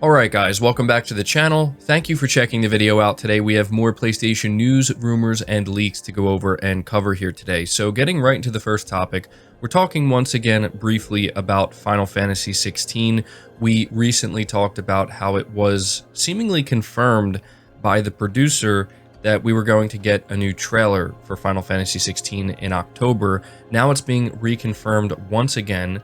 Alright guys, welcome back to the channel. Thank you for checking the video out today. We have more PlayStation news, rumors, and leaks to go over and cover here today. So getting right into the first topic, we're talking once again briefly about Final Fantasy 16. We recently talked about how it was seemingly confirmed by the producer that we were going to get a new trailer for Final Fantasy 16 in October. Now it's being reconfirmed once again.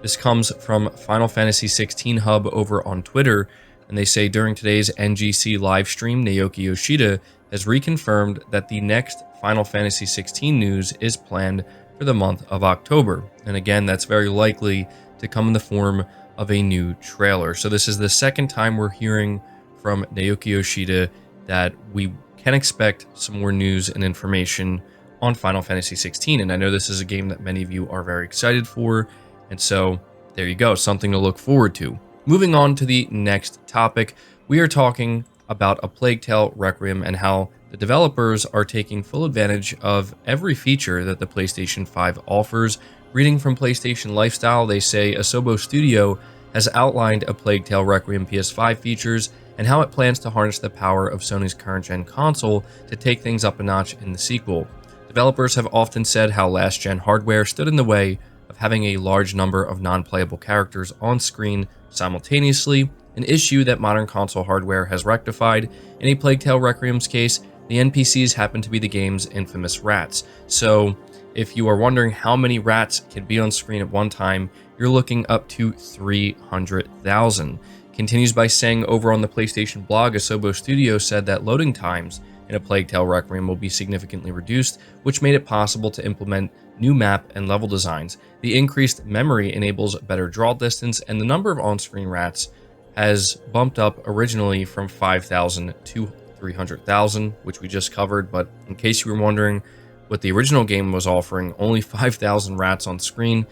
This comes from Final Fantasy 16 Hub over on Twitter, and they say during today's NGC livestream, Naoki Yoshida has reconfirmed that the next Final Fantasy 16 news is planned for the month of October. And again, that's very likely to come in the form of a new trailer. So this is the second time we're hearing from Naoki Yoshida that we can expect some more news and information on Final Fantasy 16. And I know this is a game that many of you are very excited for. And so there you go, something to look forward to. Moving on to the next topic, we are talking about A Plague Take Requiem and how the developers are taking full advantage of every feature that the PlayStation 5 offers. Reading from PlayStation Lifestyle, they say Asobo Studio has outlined A Plague Take Requiem PS5 features and how it plans to harness the power of Sony's current-gen console to take things up a notch in the sequel. Developers have often said how last-gen hardware stood in the way of having a large number of non-playable characters on screen simultaneously, an issue that modern console hardware has rectified. In A Plague Take Requiem's case, the NPCs happen to be the game's infamous rats. So, if you are wondering how many rats can be on screen at one time, you're looking up to 300,000. Continues by saying over on the PlayStation blog, Asobo Studio said that loading times in A Plague Take Requiem will be significantly reduced, which made it possible to implement new map and level designs. The increased memory enables better draw distance, and the number of on-screen rats has bumped up originally from 5,000 to 300,000, which we just covered, but in case you were wondering what the original game was offering, only 5,000 rats on screen.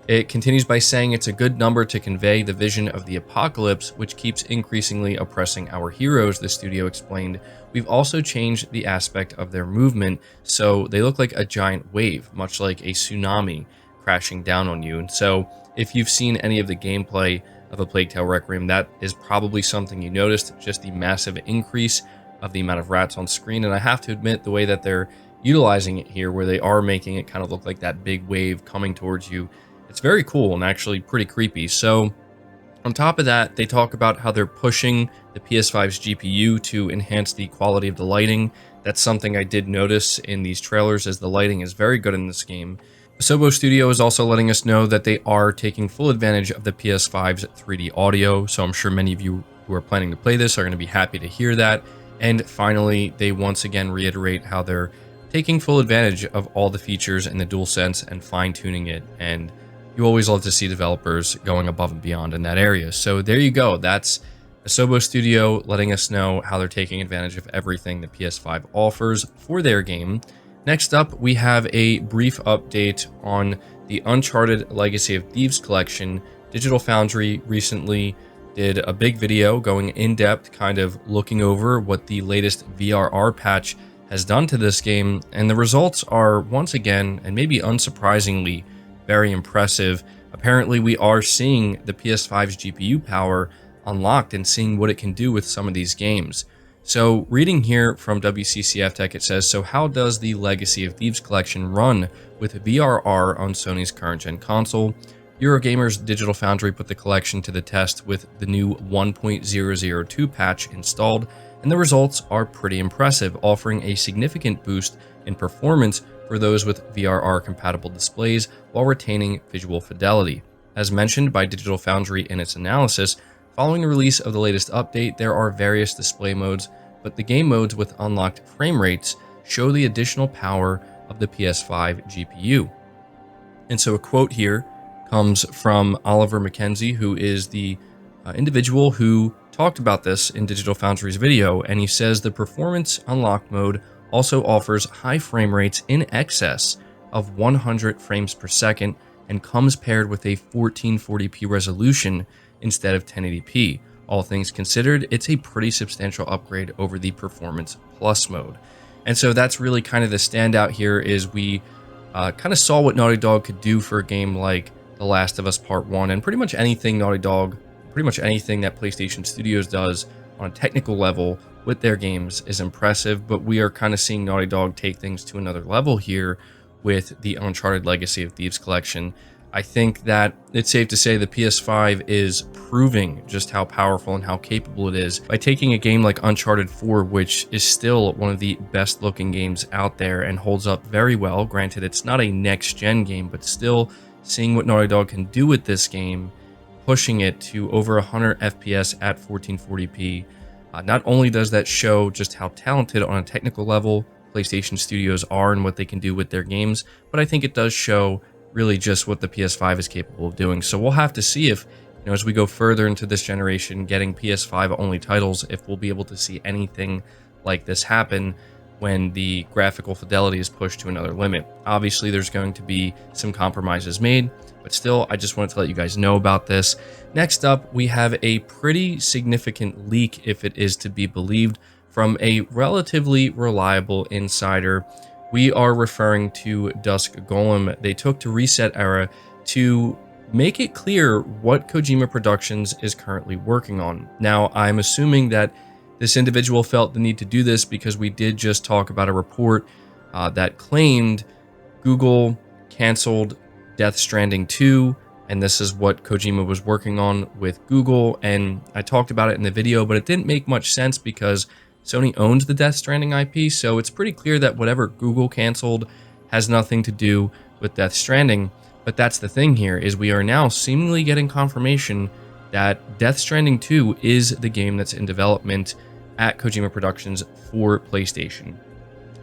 It continues by saying it's a good number to convey the vision of the apocalypse, which keeps increasingly oppressing our heroes, the studio explained. We've also changed the aspect of their movement, so they look like a giant wave, much like a tsunami crashing down on you. And so, if you've seen any of the gameplay of A Plague Take Requiem, that is probably something you noticed, just the massive increase of the amount of rats on screen. And I have to admit, the way that they're utilizing it here, where they are making it kind of look like that big wave coming towards you, it's very cool and actually pretty creepy. So on top of that, they talk about how they're pushing the PS5's GPU to enhance the quality of the lighting. That's something I did notice in these trailers, as the lighting is very good in this game. Asobo Studio is also letting us know that they are taking full advantage of the PS5's 3D audio, so I'm sure many of you who are planning to play this are going to be happy to hear that. And finally, they once again reiterate how they're taking full advantage of all the features in the DualSense and fine-tuning it, and you always love to see developers going above and beyond in that area. So there you go. That's Asobo Studio letting us know how they're taking advantage of everything the PS5 offers for their game. Next up, we have a brief update on the Uncharted Legacy of Thieves collection. Digital Foundry recently did a big video going in depth, kind of looking over what the latest VRR patch has done to this game. And the results are, once again, and maybe unsurprisingly, very impressive. Apparently, we are seeing the PS5's GPU power unlocked and seeing what it can do with some of these games. So, reading here from WCCF Tech, it says, so how does the Legacy of Thieves collection run with VRR on Sony's current-gen console? Eurogamer's Digital Foundry put the collection to the test with the new 1.002 patch installed, and the results are pretty impressive, offering a significant boost in performance for those with VRR-compatible displays while retaining visual fidelity. As mentioned by Digital Foundry in its analysis, following the release of the latest update, there are various display modes, but the game modes with unlocked frame rates show the additional power of the PS5 GPU. And so a quote here comes from Oliver McKenzie, who is the individual who talked about this in Digital Foundry's video, and he says the performance unlocked mode also offers high frame rates in excess of 100 frames per second and comes paired with a 1440p resolution instead of 1080p. All things considered, it's a pretty substantial upgrade over the Performance Plus mode. And so that's really kind of the standout here, is we kind of saw what Naughty Dog could do for a game like The Last of Us Part 1, and pretty much anything Naughty Dog pretty much anything that PlayStation Studios does on a technical level with their games is impressive, but we are kind of seeing Naughty Dog take things to another level here with the Uncharted Legacy of Thieves collection. I think that it's safe to say the PS5 is proving just how powerful and how capable it is by taking a game like Uncharted 4, which is still one of the best looking games out there and holds up very well. Granted, it's not a next-gen game, but still seeing what Naughty Dog can do with this game, pushing it to over 100 FPS at 1440p. Not only does that show just how talented on a technical level PlayStation Studios are and what they can do with their games, but I think it does show really just what the PS5 is capable of doing. So we'll have to see if, as we go further into this generation, getting PS5 only titles, if we'll be able to see anything like this happen when the graphical fidelity is pushed to another limit. Obviously, there's going to be some compromises made, but still, I just wanted to let you guys know about this. Next up, we have a pretty significant leak, if it is to be believed, from a relatively reliable insider. We are referring to Dusk Golem. They took to Reset Era to make it clear what Kojima Productions is currently working on. Now, I'm assuming that this individual felt the need to do this because we did just talk about a report that claimed Google canceled Death Stranding 2, and this is what Kojima was working on with Google, and I talked about it in the video, but it didn't make much sense because Sony owns the Death Stranding IP, so it's pretty clear that whatever Google canceled has nothing to do with Death Stranding. But that's the thing here, is we are now seemingly getting confirmation that Death Stranding 2 is the game that's in development at Kojima Productions for PlayStation.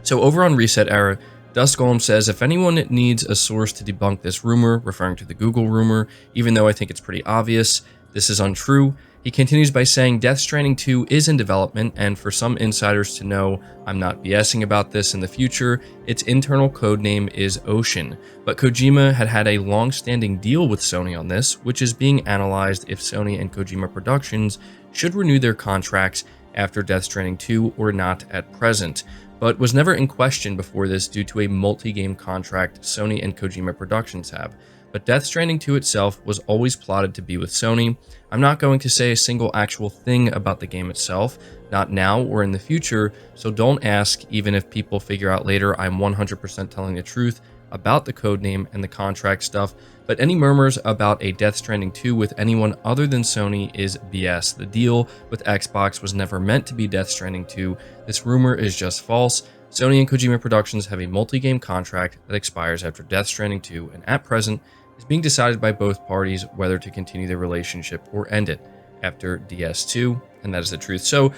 So over on Reset Era, Dusk Golem says, if anyone needs a source to debunk this rumor, referring to the Google rumor, even though I think it's pretty obvious, this is untrue. He continues by saying Death Stranding 2 is in development, and for some insiders to know I'm not BSing about this in the future, its internal code name is Ocean. But Kojima had a long-standing deal with Sony on this, which is being analyzed if Sony and Kojima Productions should renew their contracts after Death Stranding 2 or not at present, but was never in question before this due to a multi-game contract Sony and Kojima Productions have. But Death Stranding 2 itself was always plotted to be with Sony. I'm not going to say a single actual thing about the game itself, not now or in the future, so don't ask, even if people figure out later I'm 100% telling the truth about the codename and the contract stuff, but any murmurs about a Death Stranding 2 with anyone other than Sony is BS. The deal with Xbox was never meant to be Death Stranding 2. This rumor is just false. Sony and Kojima Productions have a multi-game contract that expires after Death Stranding 2, and at present, is being decided by both parties whether to continue their relationship or end it after DS2, and that is the truth. So,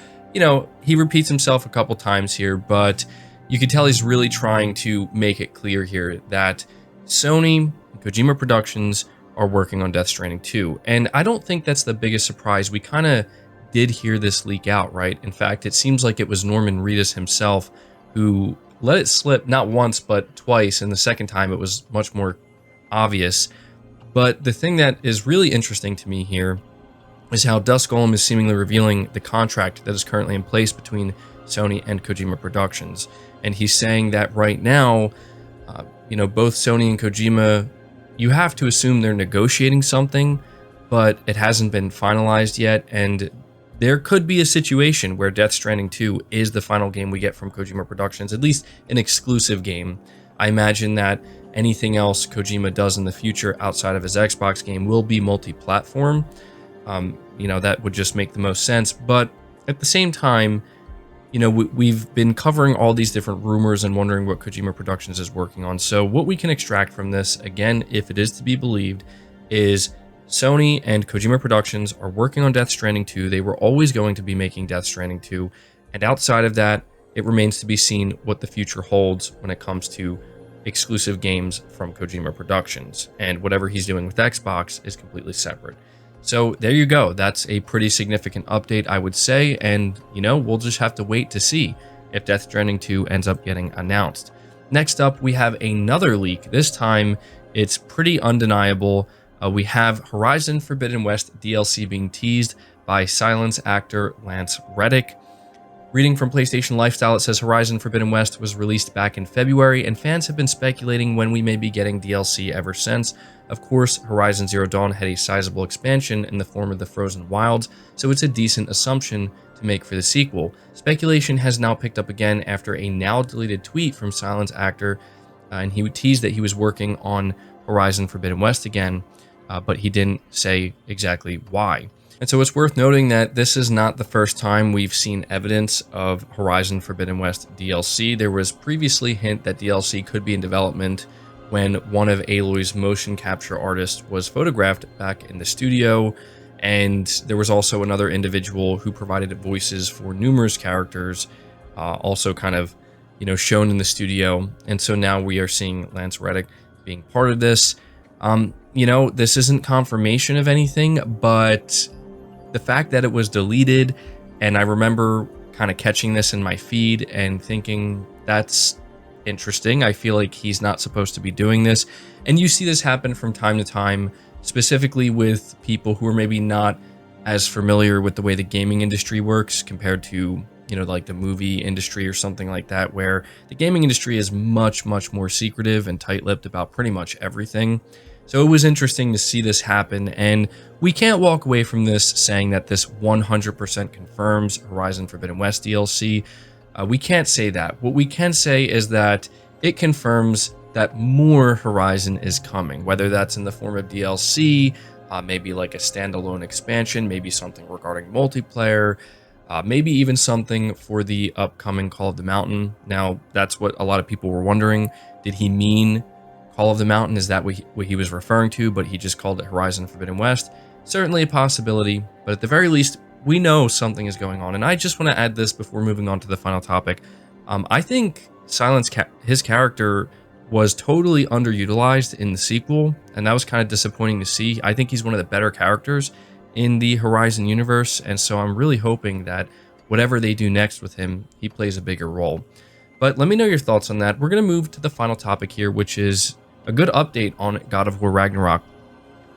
he repeats himself a couple times here, but you can tell he's really trying to make it clear here that Sony and Kojima Productions are working on Death Stranding 2, and I don't think that's the biggest surprise. We kind of did hear this leak out, right? In fact, it seems like it was Norman Reedus himself who let it slip not once, but twice, and the second time it was much more obvious. But the thing that is really interesting to me here is how Dusk Golem is seemingly revealing the contract that is currently in place between Sony and Kojima Productions. And he's saying that right now, both Sony and Kojima, you have to assume they're negotiating something, but it hasn't been finalized yet. And there could be a situation where Death Stranding 2 is the final game we get from Kojima Productions, at least an exclusive game. I imagine that anything else Kojima does in the future outside of his Xbox game will be multi-platform. That would just make the most sense. But at the same time, we've been covering all these different rumors and wondering what Kojima Productions is working on. So what we can extract from this, again, if it is to be believed, is Sony and Kojima Productions are working on Death Stranding 2. They were always going to be making Death Stranding 2. And outside of that, it remains to be seen what the future holds when it comes to exclusive games from Kojima Productions. And whatever he's doing with Xbox is completely separate. So there you go. That's a pretty significant update, I would say. And, we'll just have to wait to see if Death Stranding 2 ends up getting announced. Next up, we have another leak. This time, it's pretty undeniable. We have Horizon Forbidden West DLC being teased by Silence actor Lance Reddick. Reading from PlayStation Lifestyle, it says Horizon Forbidden West was released back in February, and fans have been speculating when we may be getting DLC ever since. Of course, Horizon Zero Dawn had a sizable expansion in the form of the Frozen Wilds, so it's a decent assumption to make for the sequel. Speculation has now picked up again after a now-deleted tweet from Silence actor, and he teased that he was working on Horizon Forbidden West again, but he didn't say exactly why. And so it's worth noting that this is not the first time we've seen evidence of Horizon Forbidden West DLC. There was previously hint that DLC could be in development when one of Aloy's motion capture artists was photographed back in the studio, and there was also another individual who provided voices for numerous characters, also kind of, shown in the studio. And so now we are seeing Lance Reddick being part of this. This isn't confirmation of anything, but the fact that it was deleted, and I remember kind of catching this in my feed and thinking, that's interesting. I feel like he's not supposed to be doing this. And you see this happen from time to time, specifically with people who are maybe not as familiar with the way the gaming industry works compared to, like the movie industry or something like that, where the gaming industry is much, much more secretive and tight-lipped about pretty much everything. So it was interesting to see this happen, and we can't walk away from this saying that this 100% confirms Horizon Forbidden West DLC. We can't say that. What we can say is that it confirms that more Horizon is coming, whether that's in the form of DLC, maybe like a standalone expansion, maybe something regarding multiplayer, maybe even something for the upcoming Call of the Mountain. Now, that's what a lot of people were wondering. Did he mean Call of the Mountain? Is that what he was referring to, but he just called it Horizon Forbidden West? Certainly a possibility, but at the very least, we know something is going on. And I just want to add this before moving on to the final topic. I think Silence, his character, was totally underutilized in the sequel, and that was kind of disappointing to see. I think he's one of the better characters in the Horizon universe, and so I'm really hoping that whatever they do next with him, he plays a bigger role. But let me know your thoughts on that. We're going to move to the final topic here, which is a good update on God of War Ragnarok.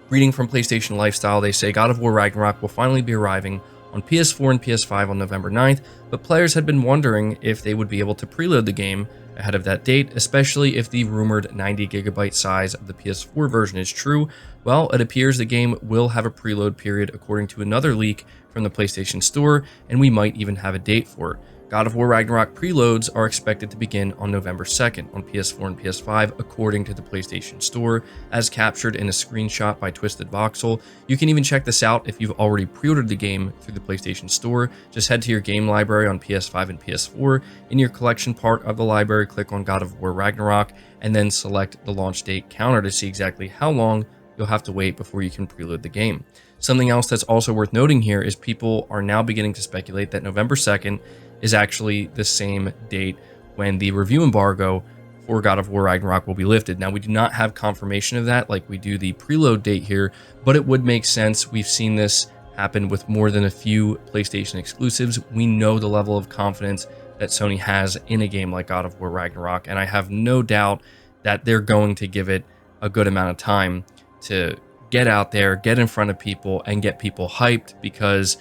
Reading from PlayStation Lifestyle, they say God of War Ragnarok will finally be arriving on PS4 and PS5 on November 9th, but players had been wondering if they would be able to preload the game ahead of that date, especially if the rumored 90GB size of the PS4 version is true. Well, it appears the game will have a preload period according to another leak from the PlayStation Store, and we might even have a date for it. God of War Ragnarok preloads are expected to begin on November 2nd on PS4 and PS5, according to the PlayStation Store, as captured in a screenshot by Twisted Voxel. You can even check this out if you've already pre-ordered the game through the PlayStation Store. Just head to your game library on PS5 and PS4. In your collection part of the library, click on God of War Ragnarok, and then select the launch date counter to see exactly how long you'll have to wait before you can preload the game. Something else that's also worth noting here is people are now beginning to speculate that November 2nd is actually the same date when the review embargo for God of War Ragnarok will be lifted. Now, we do not have confirmation of that like we do the preload date here, but it would make sense. We've seen this happen with more than a few PlayStation exclusives. We know the level of confidence that Sony has in a game like God of War Ragnarok, and I have no doubt that they're going to give it a good amount of time to get out there, get in front of people, and get people hyped, because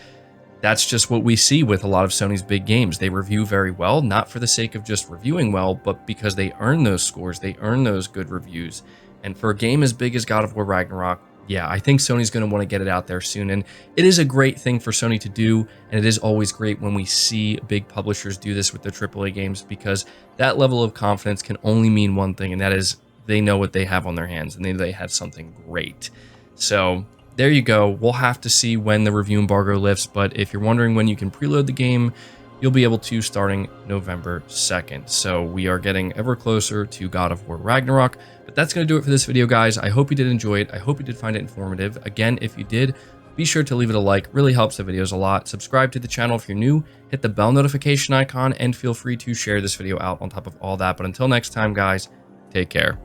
that's just what we see with a lot of Sony's big games. They review very well, not for the sake of just reviewing well, but because they earn those scores, they earn those good reviews. And for a game as big as God of War Ragnarok, yeah, I think Sony's going to want to get it out there soon. And it is a great thing for Sony to do, and it is always great when we see big publishers do this with their AAA games, because that level of confidence can only mean one thing, and that is they know what they have on their hands, and they have something great. So there you go. We'll have to see when the review embargo lifts, but if you're wondering when you can preload the game, you'll be able to starting November 2nd. So we are getting ever closer to God of War Ragnarok. But that's going to do it for this video, guys. I hope you did enjoy it. I hope you did find it informative. Again, if you did, be sure to leave it a like. Really helps the videos a lot. Subscribe to the channel if you're new. Hit the bell notification icon, and feel free to share this video out on top of all that. But until next time, guys, take care.